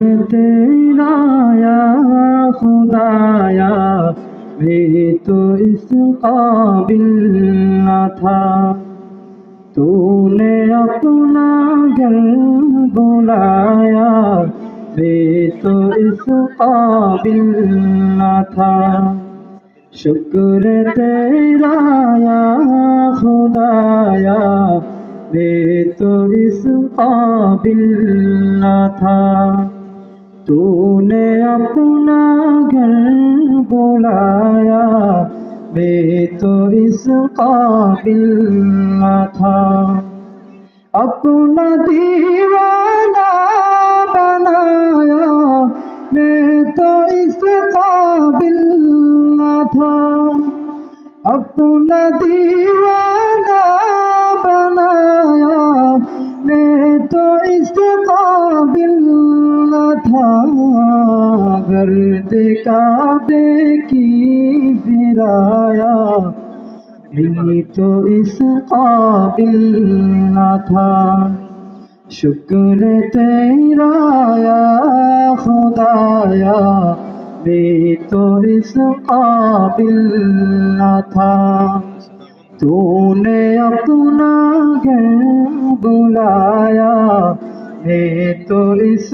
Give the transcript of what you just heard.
तेरा या खुदाया मैं तो इस काबिल न था। तूने अपना घर बुलाया मैं तो इस काबिल न था। शुक्र तेरा या खुदाया मैं तो इस काबिल न था। तूने अपना घर बुलाया मैं तो इस काबिल न था। अपना दीवाना बनाया मैं तो इस काबिल न था। अपना दीवाना बनाया मैं तो इस काबिल न था। गर्द काबे की फिराया मैं तो इस काबिल न था। शुक्र तेरा या खुदाया मैं तो इस काबिल न था। तूने अपना घर बुलाया मैं तो इस